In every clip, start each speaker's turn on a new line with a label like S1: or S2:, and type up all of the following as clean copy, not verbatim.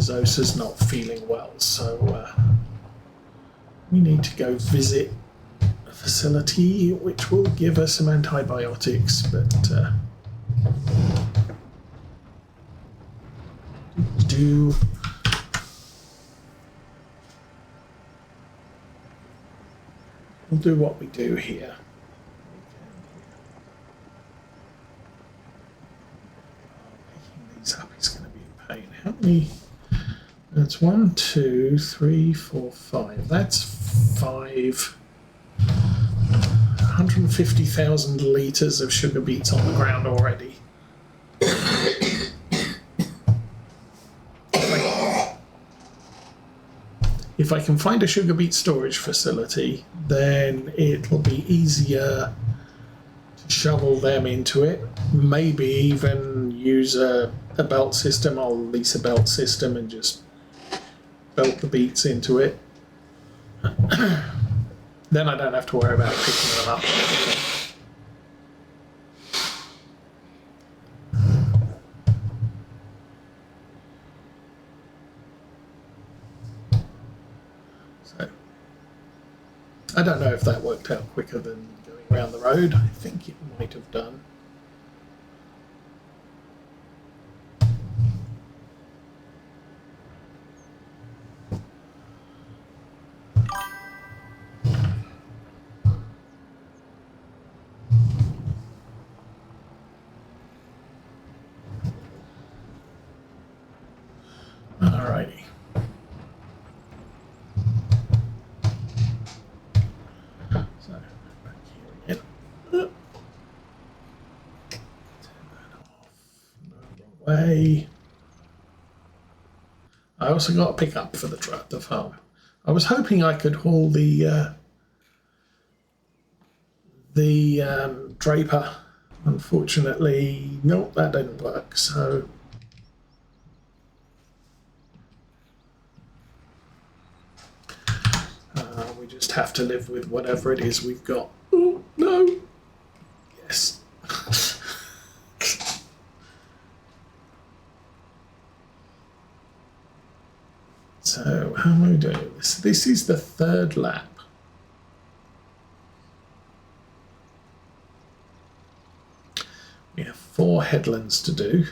S1: Zosa's not feeling well, so we need to go visit a facility which will give her some antibiotics, but we'll do what we do here. Picking these up is going to be a pain. How many? That's 1, 2, 3, 4, 5. That's 5. 150,000 litres of sugar beets on the ground already. If I can find a sugar beet storage facility, then it'll be easier to shovel them into it. Maybe even use a belt system. I'll lease a belt system and just belt the beets into it. Then I don't have to worry about picking them up. So I don't know if that worked out quicker than going around the road. I think it might have done. Alrighty. So back here again. Turn that off. No, wrong way. I also got a pickup for the farm. I was hoping I could haul the draper. Unfortunately, nope, that didn't work. So. We just have to live with whatever it is we've got. Oh, no. Yes. So, how am I doing this? This is the third lap. We have 4 headlands to do.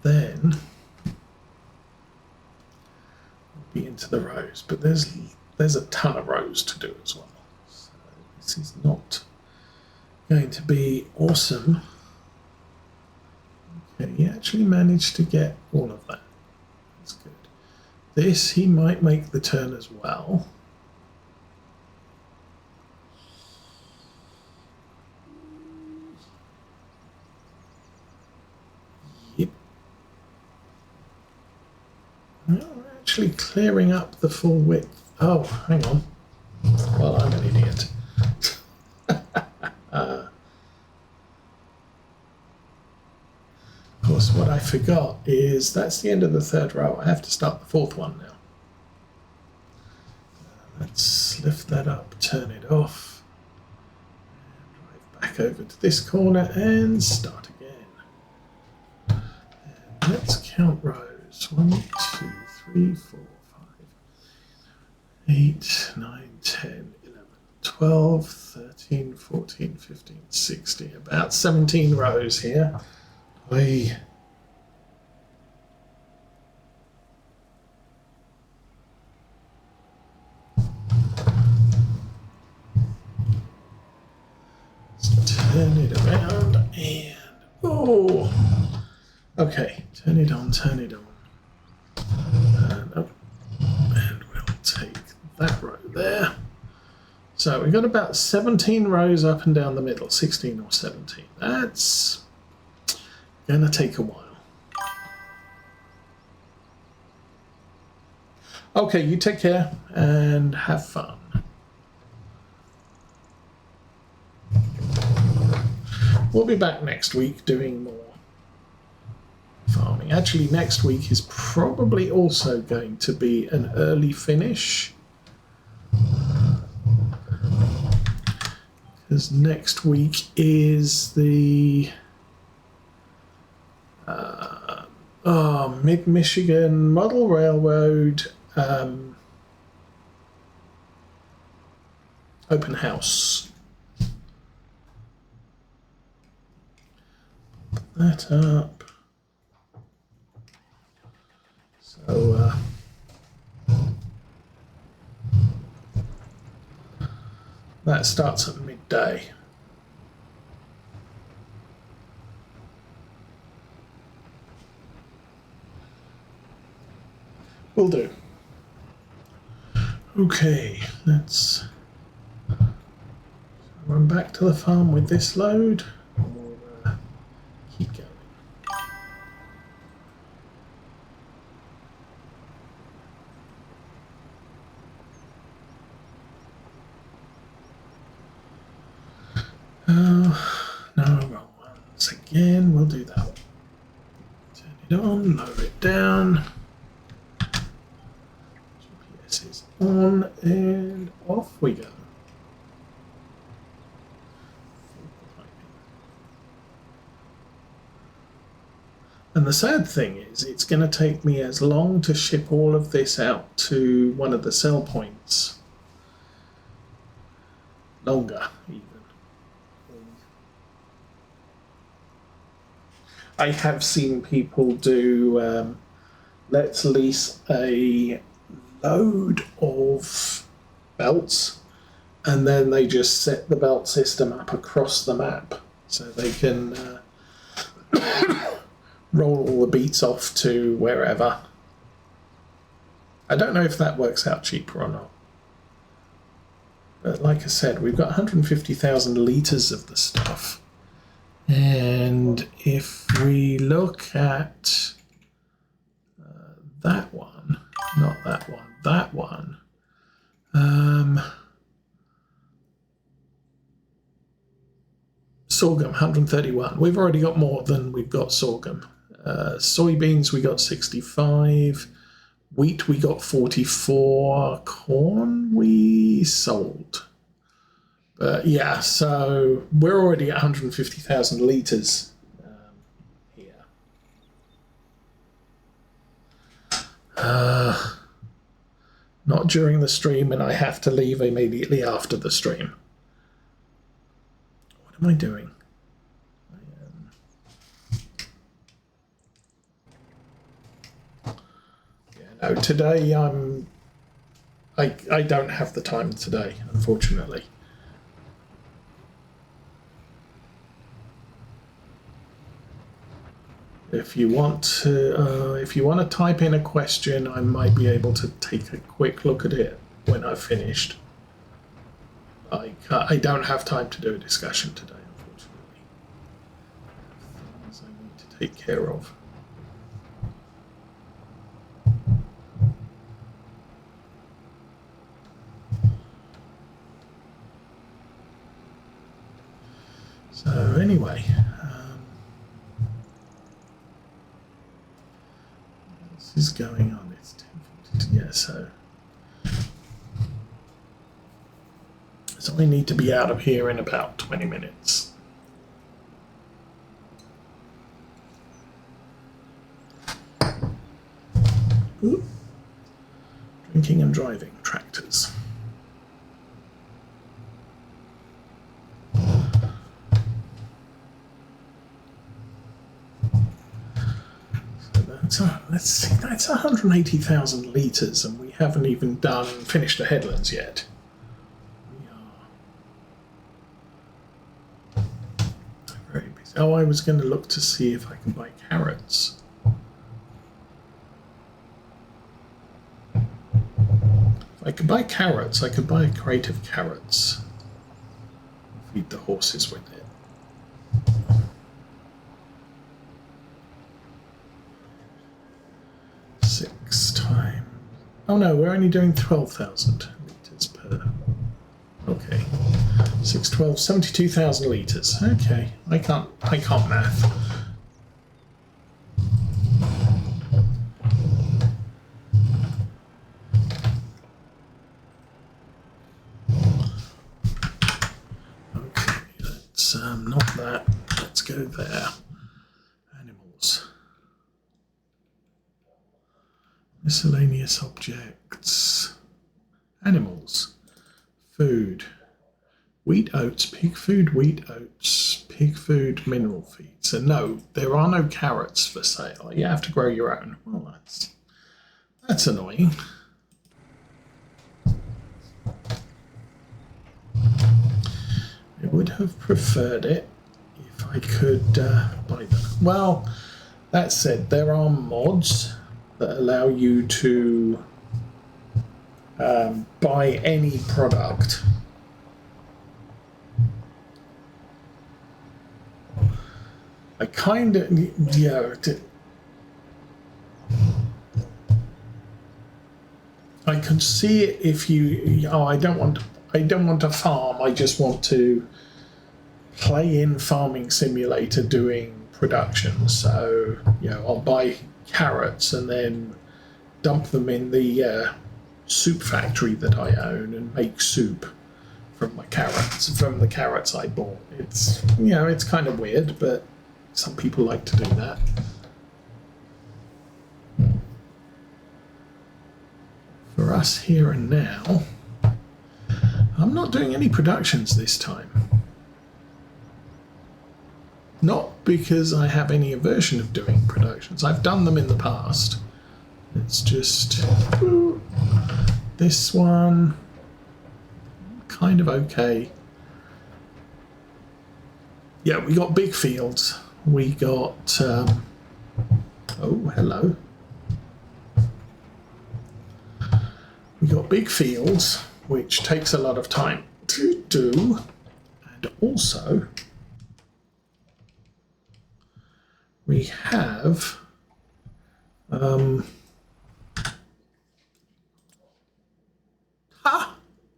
S1: Then we'll be into the rows, but there's a ton of rows to do as well. So this is not going to be awesome. Okay, he actually managed to get all of that. That's good. This he might make the turn as well. We're actually clearing up the full width. Oh, hang on. Well, I'm an idiot. Of course, what I forgot is that's the end of the third row. I have to start the fourth one now. Let's lift that up, turn it off, and drive back over to this corner and start again. And let's count rows. 1, 2, 3, 4, 5, 8, 9, 10, 11, 12, 13, 14, 15, 16. About 17 rows here. Let's turn it around and oh, okay, turn it on, turn it on. And up, and we'll take that row there. So we've got about 17 rows up and down the middle, 16 or 17. That's gonna take a while. Okay, you take care and have fun. We'll be back next week doing more farming. Actually, next week is probably also going to be an early finish. because next week is the Mid-Michigan Model Railroad open house. Put that up. So that starts at midday. Will do. Okay, let's run back to the farm with this load. We'll keep going. No, wrong ones again. We'll do that one. Turn it on, lower it down. GPS is on, and off we go. And the sad thing is, it's going to take me as long to ship all of this out to one of the sell points. Longer, even. I have seen people do, let's lease a load of belts, and then they just set the belt system up across the map so they can roll all the beets off to wherever. I don't know if that works out cheaper or not. But like I said, we've got 150,000 litres of the stuff. And if we look at that one, not that one, that one, sorghum, 131. We've already got more than we've got sorghum. Soybeans, we got 65. Wheat, we got 44. Corn, we sold. But yeah, so we're already at 150,000 litres here. Not during the stream, and I have to leave immediately after the stream. What am I doing? No, today I don't have the time today, unfortunately. If you want to type in a question, I might be able to take a quick look at it when I've finished. I don't have time to do a discussion today, unfortunately. Things I need to take care of. So anyway, what else is going on? It's 10:42. Yeah, so I need to be out of here in about 20 minutes. Ooh. Drinking and driving tractors. Let's see, that's 180,000 litres, and we haven't even finished the headlands yet. We are very busy. Oh, I was going to look to see if I can buy carrots. If I could buy carrots, I could buy a crate of carrots. Feed the horses with it. Oh no, we're only doing 12,000 litres per. Okay, 6, 12, 72,000 litres. Okay, I can't math. Okay. let's go there. Animals. Miscellaneous objects. Animals. Food. Wheat, oats, pig food, wheat, oats, pig food, mineral feeds. So no, there are no carrots for sale. You have to grow your own. Well, that's annoying. I would have preferred it if I could buy them. Well, that said, there are mods that allow you to buy any product. I kind of, yeah. I could see it if you. Oh, I don't want to farm. I just want to play in Farming Simulator doing production. So I'll buy carrots and then dump them in the soup factory that I own and make soup from the carrots I bought. It's it's kind of weird, but some people like to do that. For us here and now, I'm not doing any productions this time. Not because I have any aversion of doing productions. I've done them in the past. It's just this one kind of okay. Yeah, we got big fields. We got oh, hello. We got big fields, which takes a lot of time to do, and also we have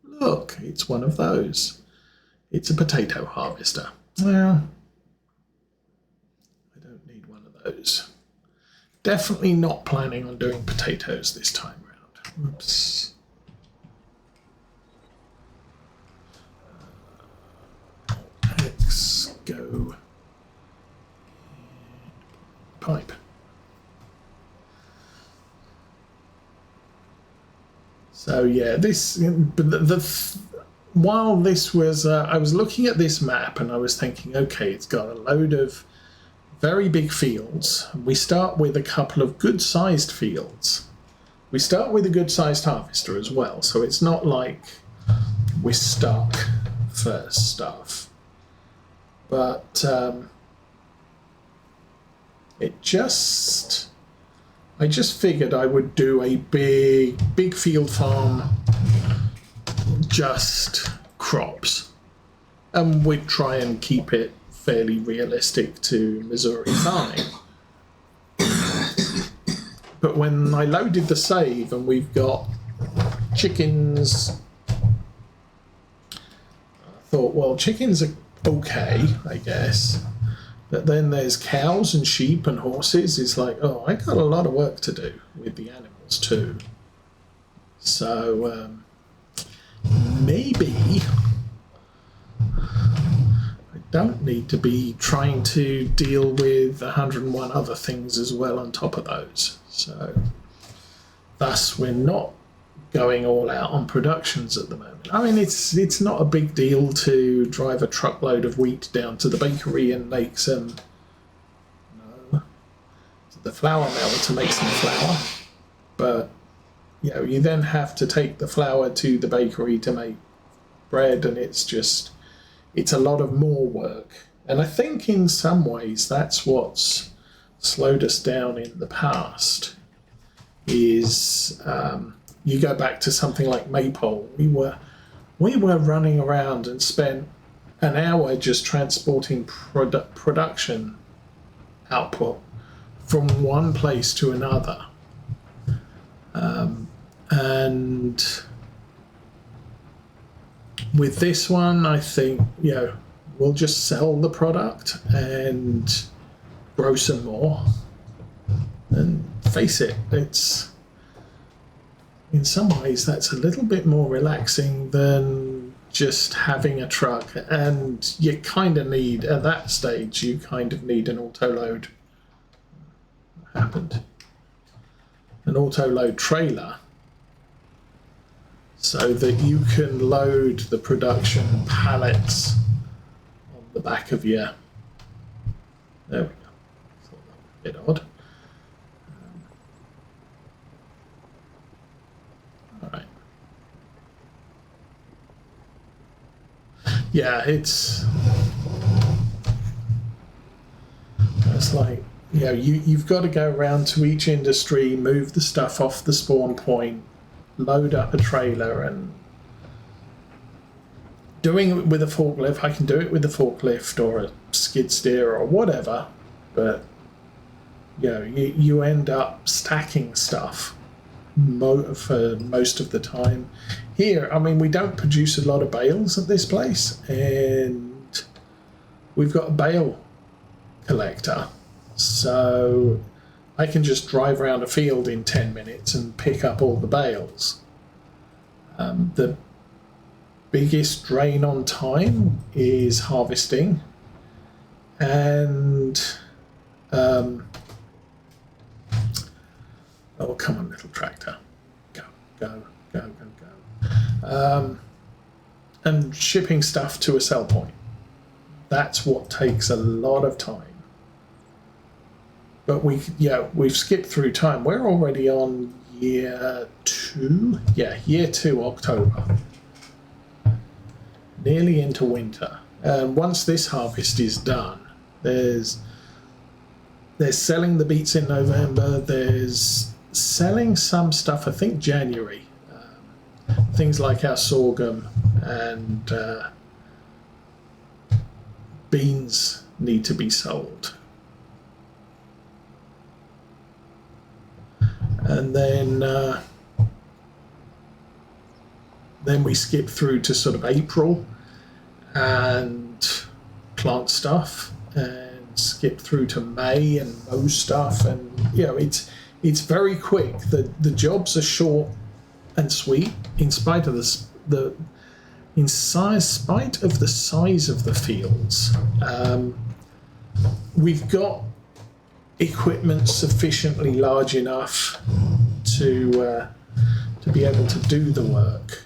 S1: look, it's one of those. It's a potato harvester. Well, I don't need one of those. Definitely not planning on doing potatoes this time round. Whoops. Let's go. Pipe. So yeah, while this was, I was looking at this map and I was thinking, okay, it's got a load of very big fields. We start with a couple of good-sized fields. We start with a good-sized harvester as well, so it's not like we're stuck for stuff. But I just figured I would do a big field farm, just crops, and we'd try and keep it fairly realistic to Missouri farming. But when I loaded the save and we've got chickens, I thought, well, chickens are okay, I guess. But then there's cows and sheep and horses. It's like, oh, I got a lot of work to do with the animals too. So maybe I don't need to be trying to deal with 101 other things as well on top of those. So thus we're not going all out on productions at the moment. I mean, it's not a big deal to drive a truckload of wheat down to the bakery and make some the flour mill to make some flour, but you then have to take the flour to the bakery to make bread, and it's a lot of more work. And I think in some ways that's what's slowed us down in the past is you go back to something like Maypole. We were running around and spent an hour just transporting production output from one place to another. And with this one, I think, we'll just sell the product and grow some more. And face it, it's in some ways that's a little bit more relaxing than just having a truck, and you kind of need, at that stage, you kind of need an auto-load. What happened? An auto-load trailer, so that you can load the production pallets on the back of your... There we go. Thought that was a bit odd. All right. Yeah, it's like, you know, you've got to go around to each industry, move the stuff off the spawn point, load up a trailer, and doing it with a forklift. I can do it with a forklift or a skid steer or whatever, but you know, you end up stacking stuff for most of the time. Here, I mean, we don't produce a lot of bales at this place, and we've got a bale collector, so I can just drive around a field in 10 minutes and pick up all the bales. The biggest drain on time is harvesting, and oh, come on, little tractor, go, go, go, go, go. And shipping stuff to a sell point. That's what takes a lot of time. But we've skipped through time. We're already on year 2. Yeah, year 2, October. Nearly into winter. And once this harvest is done, they're selling the beets in November. There's selling some stuff, I think January. Things like our sorghum and beans need to be sold. And then we skip through to sort of April and plant stuff, and skip through to May and mow stuff, and you know, it's very quick. The jobs are short and sweet, in spite of the size of the fields. We've got equipment sufficiently large enough to be able to do the work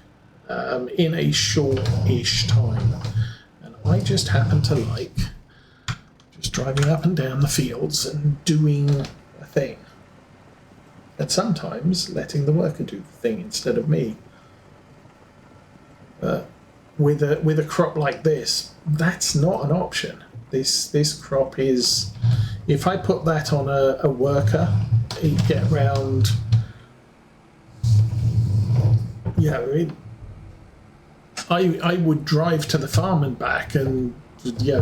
S1: in a short-ish time, and I just happen to like just driving up and down the fields and doing a thing, and sometimes letting the worker do the thing instead of me. With a crop like this, that's not an option. This crop is, if I put that on a worker, he'd get round, you know, I would drive to the farm and back, and yeah,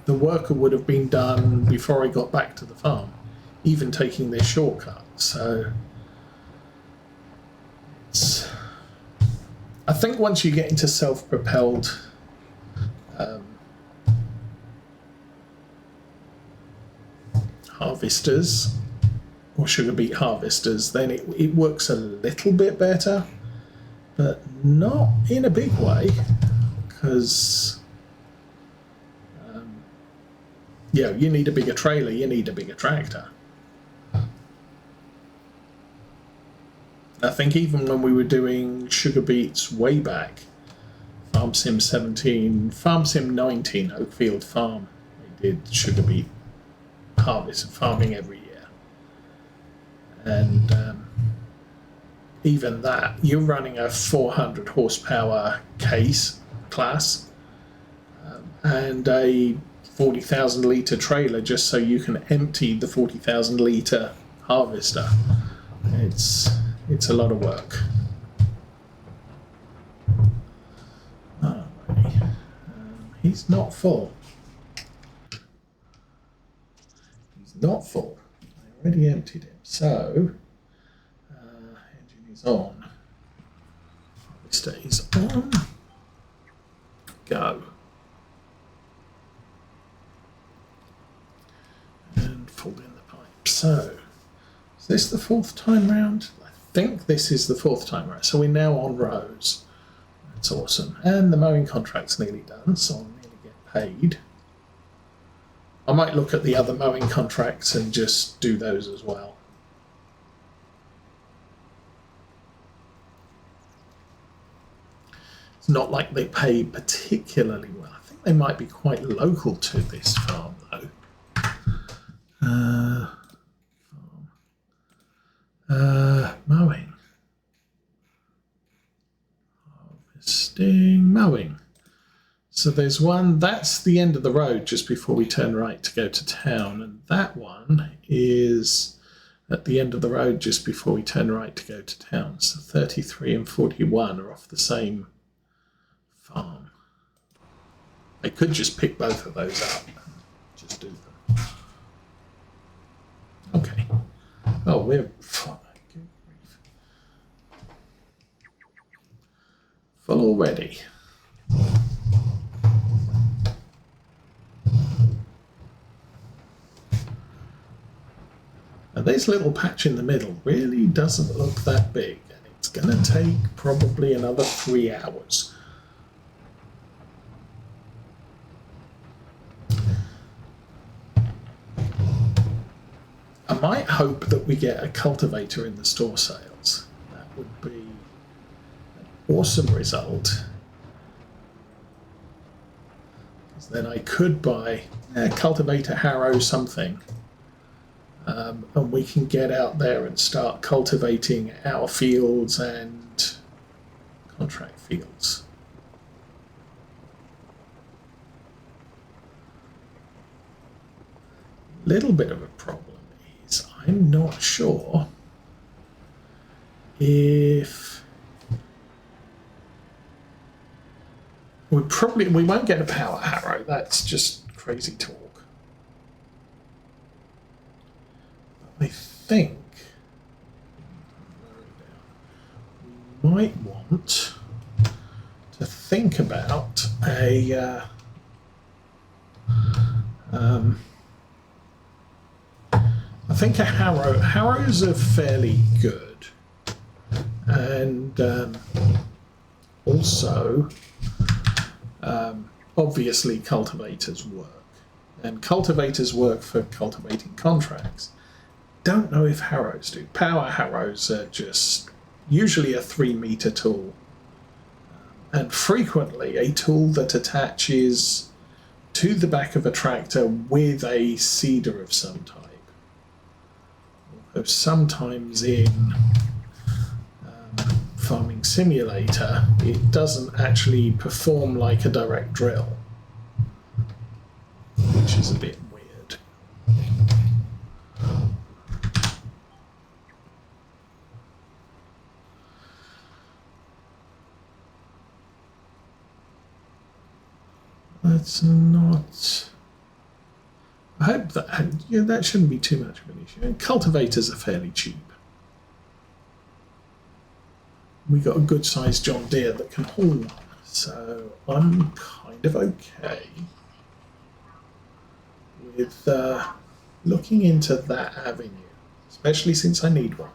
S1: the worker would have been done before I got back to the farm, even taking this shortcut. So I think once you get into self-propelled harvesters or sugar beet harvesters, then it works a little bit better, but not in a big way, because yeah, you need a bigger trailer, you need a bigger tractor. I think even when we were doing sugar beets way back, Farm Sim 17, Farm Sim 19, Oakfield Farm, we did sugar beet farming every year. And even that, you're running a 400 horsepower case class and a 40,000 litre trailer just so you can empty the 40,000 litre harvester. It's a lot of work. Alrighty. He's not full. He's not full. I already emptied him. So, engine is on. Harvester is on. Go. And fold in the pipe. So, is this the 4th time round? I think this is the 4th time round. So we're now on rows. That's awesome. And the mowing contract's nearly done, so I'll nearly get paid. I might look at the other mowing contracts and just do those as well. It's not like they pay particularly well. I think they might be quite local to this farm, though. Mowing. Harvesting, mowing. So there's one, that's the end of the road just before we turn right to go to town. And that one is at the end of the road just before we turn right to go to town. So 33 and 41 are off the same farm. I could just pick both of those up and just do them. Okay. Oh, we're fine. Full already. And this little patch in the middle really doesn't look that big, and it's going to take probably another 3 hours. I might hope that we get a cultivator in the store sales. That would be an awesome result. Because then I could buy a cultivator, harrow, something. And we can get out there and start cultivating our fields and contract fields. Little bit of a problem is I'm not sure if we won't get a power harrow. That's just crazy talk. I think we might want to think about a I think a harrow. Harrows are fairly good, and also obviously cultivators work, and cultivators work for cultivating contracts. Don't know if harrows do. Power harrows are just usually a 3-meter tool, and frequently a tool that attaches to the back of a tractor with a seeder of some type. Although sometimes in Farming Simulator it doesn't actually perform like a direct drill, which is a bit weird. That's not. I hope that shouldn't be too much of an issue. And cultivators are fairly cheap. We got a good sized John Deere that can haul one, so I'm kind of okay with looking into that avenue, especially since I need one.